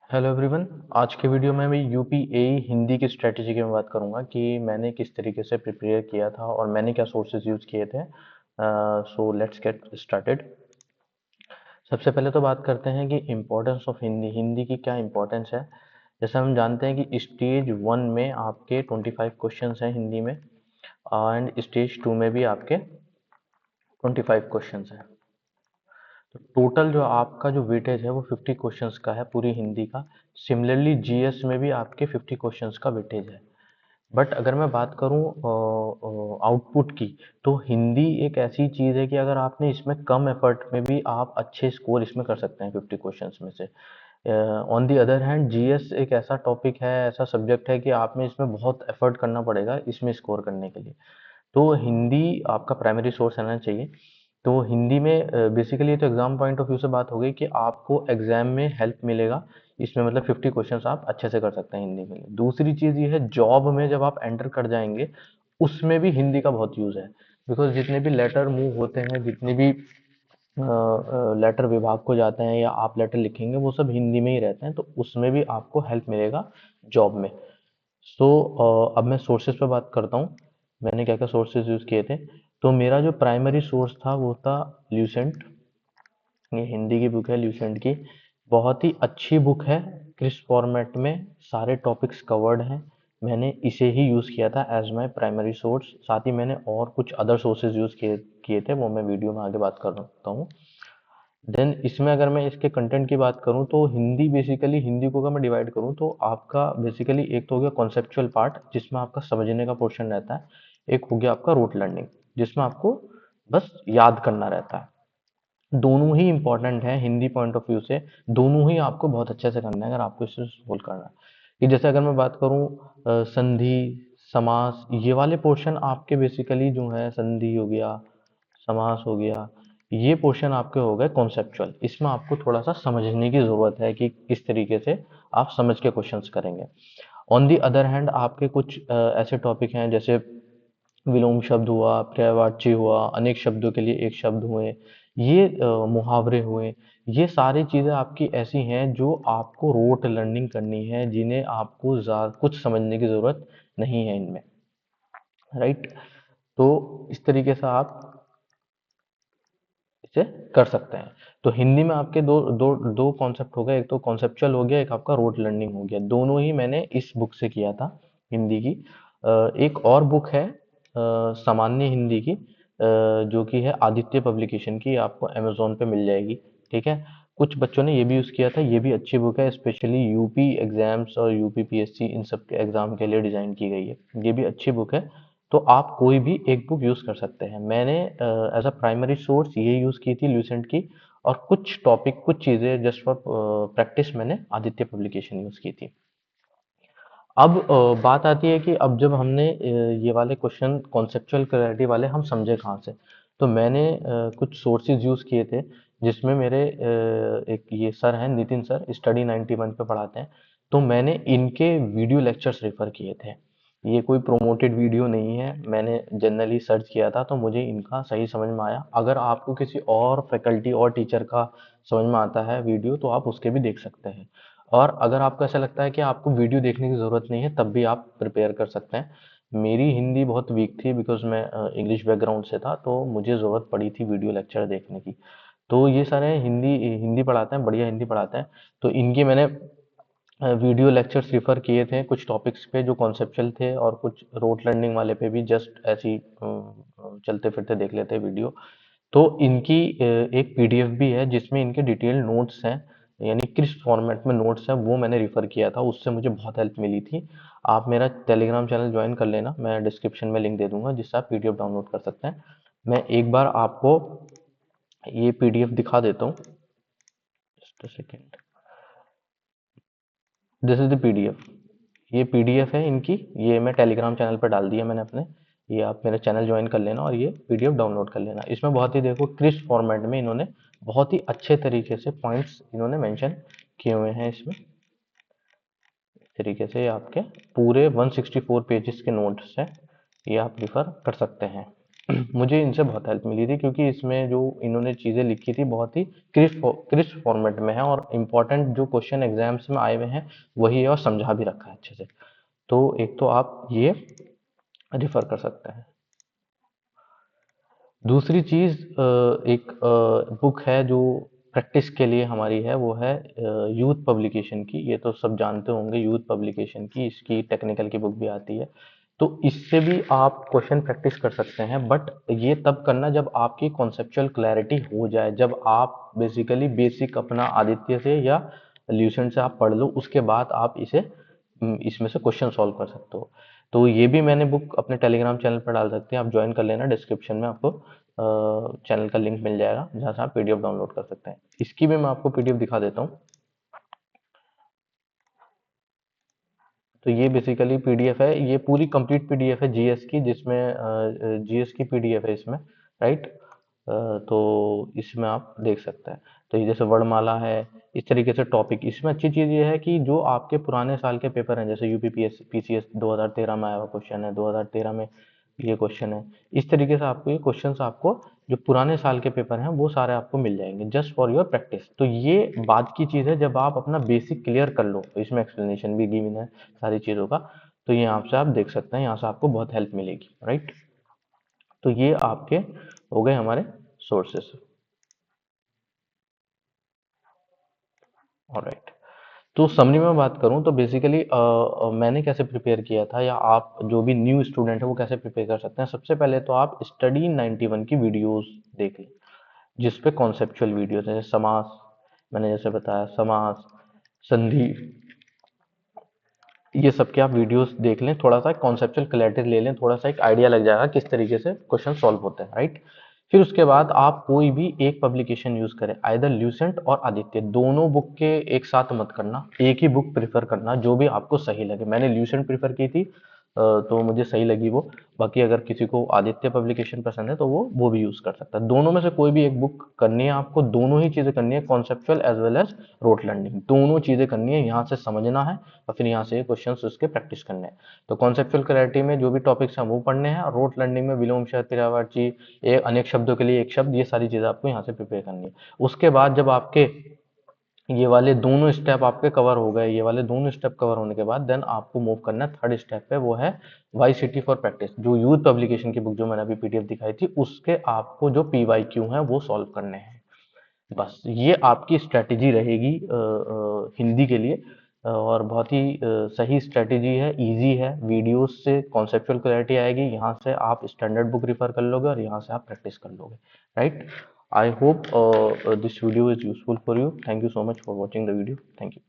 Hello everyone. आज के video में मैं यूपीएई हिंदी की स्ट्रेटजी की मैं बात करूंगा कि मैंने किस तरीके से प्रिपेयर किया था और मैंने क्या सोर्सेज यूज़ किए थे। So let's get started. सबसे पहले तो बात करते हैं कि इम्पोर्टेंस ऑफ हिंदी, हिंदी की क्या इम्पोर्टेंस है। जैसे हम जानते हैं कि स्टेज 1 में आपके 25 क्वेश्चंस हैं हिंदी में एंड स्टेज 2 में भी आपके 25 क्वेश्चंस हैं। तो टोटल जो आपका जो वेटेज है वो 50 क्वेश्चंस का है पूरी हिंदी का। सिमिलरली जीएस में भी आपके 50 क्वेश्चंस का वेटेज है। बट अगर मैं बात करूं आउटपुट की, तो हिंदी एक ऐसी चीज़ है कि अगर आपने इसमें कम एफर्ट में भी आप अच्छे स्कोर इसमें कर सकते हैं 50 क्वेश्चंस में से। On the other hand GS एक ऐसा टॉपिक है, ऐसा सब्जेक्ट है कि आपने इसमें बहुत एफर्ट करना पड़ेगा इसमें स्कोर करने के लिए। तो हिंदी आपका प्राइमरी सोर्स रहना चाहिए। तो हिंदी में बेसिकली तो एग्जाम पॉइंट ऑफ व्यू से बात हो गई कि आपको एग्जाम में हेल्प मिलेगा। इसमें मतलब 50 क्वेश्चंस आप अच्छे से कर सकते हैं हिंदी में। दूसरी चीज़ ये है, जॉब में जब आप एंटर कर जाएंगे उसमें भी हिंदी का बहुत यूज़ है। बिकॉज जितने भी लेटर मूव होते हैं, जितने भी लेटर विभाग को जाते हैं या आप लेटर लिखेंगे, वो सब हिंदी में ही रहते हैं, तो उसमें भी आपको हेल्प मिलेगा जॉब में। सो अब मैं सोर्सेज पे बात करता हूँ। मैंने क्या क्या सोर्सेज यूज़ किए थे। तो मेरा जो प्राइमरी सोर्स था वो था ल्यूसेंट। ये हिंदी की बुक है ल्यूसेंट की। बहुत ही अच्छी बुक है, क्रिस्प फॉर्मेट में सारे टॉपिक्स कवर्ड हैं। मैंने इसे ही यूज़ किया था एज माय प्राइमरी सोर्स। साथ ही मैंने और कुछ अदर सोर्सेज यूज़ किए किए थे, वो मैं वीडियो में आगे बात कर सकता हूँ। देन इसमें अगर मैं इसके कंटेंट की बात करूँ तो हिंदी बेसिकली, हिंदी को अगर मैं डिवाइड करूँ तो आपका बेसिकली एक तो हो गया कॉन्सेप्चुअल पार्ट जिसमें आपका समझने का पोर्शन रहता है। एक हो गया आपका रूट लर्निंग जिसमें आपको बस याद करना रहता है। दोनों ही इंपॉर्टेंट है हिंदी पॉइंट ऑफ व्यू से। दोनों ही आपको बहुत अच्छे से करना है अगर आपको इसे सोल्व करना है। कि जैसे अगर मैं बात करूँ संधि, समास, ये वाले पोर्शन आपके बेसिकली जो है, संधि हो गया, समास हो गया, ये पोर्शन आपके हो गए कॉन्सेप्चुअल। इसमें आपको थोड़ा सा समझने की जरूरत है कि किस तरीके से आप समझ के क्वेश्चंस करेंगे। ऑन दी अदर हैंड आपके कुछ ऐसे टॉपिक हैं जैसे विलोम शब्द हुआ, पर्यायवाची हुआ, अनेक शब्दों के लिए एक शब्द हुए, ये मुहावरे हुए। ये सारी चीज़ें आपकी ऐसी हैं जो आपको रोट लर्निंग करनी है, जिन्हें आपको कुछ समझने की ज़रूरत नहीं है इनमें, राइट। तो इस तरीके से आप इसे कर सकते हैं। तो हिंदी में आपके दो दो दो कॉन्सेप्ट हो गए, एक तो कॉन्सेप्चुअल हो गया, एक आपका रोट लर्निंग हो गया। दोनों ही मैंने इस बुक से किया था हिंदी की। एक और बुक है सामान्य हिंदी की, जो कि है आदित्य पब्लिकेशन की, आपको अमेजोन पे मिल जाएगी। ठीक है। कुछ बच्चों ने ये भी यूज़ किया था, ये भी अच्छी बुक है, स्पेशली यूपी एग्जाम्स और यूपी पीएससी इन सब के एग्जाम के लिए डिजाइन की गई है। ये भी अच्छी बुक है। तो आप कोई भी एक बुक यूज़ कर सकते हैं। मैंने एज अ प्राइमरी सोर्स ये यूज़ की थी ल्यूसेंट की, और कुछ टॉपिक, कुछ चीज़ें जस्ट फॉर प्रैक्टिस मैंने आदित्य पब्लिकेशन यूज़ की थी। अब बात आती है कि अब जब हमने ये वाले क्वेश्चन कॉन्सेप्चुअल क्लैरिटी वाले हम समझे कहाँ से। तो मैंने कुछ सोर्सेज यूज़ किए थे, जिसमें मेरे एक ये सर हैं, नितिन सर, स्टडी 91 पे पढ़ाते हैं। तो मैंने इनके वीडियो लेक्चर्स रेफर किए थे। ये कोई प्रोमोटेड वीडियो नहीं है, मैंने जनरली सर्च किया था तो मुझे इनका सही समझ में आया। अगर आपको किसी और फैकल्टी और टीचर का समझ में आता है वीडियो तो आप उसके भी देख सकते हैं। और अगर आपको ऐसा लगता है कि आपको वीडियो देखने की ज़रूरत नहीं है, तब भी आप प्रिपेयर कर सकते हैं। मेरी हिंदी बहुत वीक थी बिकॉज़ मैं इंग्लिश बैकग्राउंड से था, तो मुझे ज़रूरत पड़ी थी वीडियो लेक्चर देखने की। तो ये सारे हिंदी हिंदी पढ़ाते हैं, बढ़िया हिंदी पढ़ाते हैं। तो इनके मैंने वीडियो लेक्चर्स रेफर किए थे कुछ टॉपिक्स पे जो कॉन्सेप्चुअल थे, और कुछ रोट लर्निंग वाले पे भी जस्ट ऐसी चलते फिरते देख लेते वीडियो। तो इनकी एक पीडीएफ भी है जिसमें इनके डिटेल नोट्स हैं, यानी किस फॉर्मेट में नोट्स हैं, वो मैंने रिफर किया था, उससे मुझे बहुत हेल्प मिली थी। आप मेरा टेलीग्राम चैनल ज्वाइन कर लेना, मैं डिस्क्रिप्शन में लिंक दे दूंगा जिससे आप पीडीएफ डाउनलोड कर सकते हैं। मैं एक बार आपको ये पीडीएफ दिखा देता हूँ, just a second. This is the PDF. ये पीडीएफ है इनकी, ये मैं टेलीग्राम चैनल पर डाल दिया मैंने अपने। ये आप मेरा चैनल ज्वाइन कर लेना और ये पीडीएफ डाउनलोड कर लेना। इसमें बहुत ही, देखो, क्रिस्प फॉर्मेट में इन्होंने बहुत ही अच्छे तरीके से पॉइंट्स इन्होंने मेंशन किए हुए हैं इसमें। इस तरीके से आपके पूरे 164 पेजेस के नोट्स हैं, ये आप रिफर कर सकते हैं। मुझे इनसे बहुत हेल्प मिली थी, क्योंकि इसमें जो इन्होंने चीज़ें लिखी थी बहुत ही क्रिस्प फॉर्मेट में है, और इम्पोर्टेंट जो क्वेश्चन एग्जाम्स में आए हुए हैं वही है, और समझा भी रखा है अच्छे से। तो एक तो आप ये रिफर कर सकते हैं। दूसरी चीज़, एक बुक है जो प्रैक्टिस के लिए हमारी है, वो है यूथ पब्लिकेशन की। ये तो सब जानते होंगे, यूथ पब्लिकेशन की, इसकी टेक्निकल की बुक भी आती है। तो इससे भी आप क्वेश्चन प्रैक्टिस कर सकते हैं, बट ये तब करना जब आपकी कॉन्सेप्चुअल क्लैरिटी हो जाए, जब आप बेसिकली बेसिक अपना आदित्य से या ल्यूसेंट से आप पढ़ लो, उसके बाद आप इसे इसमें से क्वेश्चन सॉल्व कर सकते हो। तो ये भी मैंने बुक अपने टेलीग्राम चैनल पर डाल सकते हैं, आप ज्वाइन कर लेना। डिस्क्रिप्शन में आपको चैनल का लिंक मिल जाएगा, जहाँ से आप पीडीएफ डाउनलोड कर सकते हैं। इसकी भी मैं आपको पीडीएफ दिखा देता हूँ। तो ये बेसिकली पीडीएफ है, ये पूरी कंप्लीट पीडीएफ है जीएस की, जिसमें जीएस की पीडीएफ है इसमें, राइट। तो इसमें आप देख सकते हैं। तो ये जैसे वर्णमाला है, इस तरीके से टॉपिक। इसमें अच्छी चीज़ ये है कि जो आपके पुराने साल के पेपर हैं, जैसे यूपी पीसीएस 2013 में आया हुआ क्वेश्चन है, 2013 में ये क्वेश्चन है, इस तरीके से आपको ये क्वेश्चंस, आपको जो पुराने साल के पेपर हैं वो सारे आपको मिल जाएंगे, जस्ट फॉर योर प्रैक्टिस। तो ये बाद की चीज़ है, जब आप अपना बेसिक क्लियर कर लो, तो इसमें एक्सप्लेनेशन भी गिवन है सारी चीज़ों का। तो ये यहाँ से आप देख सकते हैं, यहाँ से आपको बहुत हेल्प मिलेगी, राइट। तो ये आपके हो गए हमारे सोर्सेस। ऑलराइट। तो समरी में बात करूं तो बेसिकली मैंने कैसे प्रिपेयर किया था, या आप जो भी न्यू स्टूडेंट है वो कैसे प्रिपेयर कर सकते हैं। सबसे पहले तो आप स्टडी 91 की वीडियोस देख लें, जिस पे कॉन्सेप्चुअल वीडियोस हैं, जैसे समास, मैंने जैसे बताया समास, संधि, ये सब के आप वीडियोस देख लें, थोड़ा सा कॉन्सेप्चुअल क्लैरिटी ले लें, थोड़ा सा एक आइडिया लग जाएगा किस तरीके से क्वेश्चन सॉल्व होते हैं, राइट। फिर उसके बाद आप कोई भी एक पब्लिकेशन यूज करें, आइदर ल्यूसेंट और आदित्य, दोनों बुक के एक साथ मत करना, एक ही बुक प्रेफर करना, जो भी आपको सही लगे। मैंने ल्यूसेंट प्रेफर की थी, तो मुझे सही लगी वो। बाकी अगर किसी को आदित्य पब्लिकेशन पसंद है तो वो भी यूज कर सकता है। दोनों में से कोई भी एक बुक करनी है आपको, दोनों ही चीजें करनी है, conceptual as well as rote learning, दोनों चीजें करनी है। यहाँ से समझना है और फिर यहाँ से क्वेश्चन उसके प्रैक्टिस करने हैं। तो कॉन्सेप्चुअल क्लैरिटी में जो भी टॉपिक्स हैं वो पढ़ने हैं, और रोट लर्निंग में विलोम शब्द, पर्यायवाची, अनेक शब्दों के लिए एक शब्द, ये सारी चीजें आपको यहाँ से प्रिपेयर करनी है। उसके बाद जब आपके ये वाले दोनों स्टेप आपके कवर हो गए, ये वाले दोनों स्टेप कवर होने के बाद देन आपको मूव करना है थर्ड स्टेप पे, वो है वाई सिटी फॉर प्रैक्टिस। जो यूथ पब्लिकेशन की बुक जो मैंने अभी पीडीएफ दिखाई थी, उसके आपको जो पीवाई क्यू है वो सॉल्व करने हैं। बस ये आपकी स्ट्रेटेजी रहेगी हिंदी के लिए। और बहुत ही सही स्ट्रेटेजी है, इजी है, वीडियोस से कॉन्सेप्चुअल क्लैरिटी आएगी, यहाँ से आप स्टैंडर्ड बुक रिफर कर लोगे और यहाँ से आप प्रैक्टिस कर लोगे, right. I hope this video is useful for you. Thank you so much for watching the video. Thank you.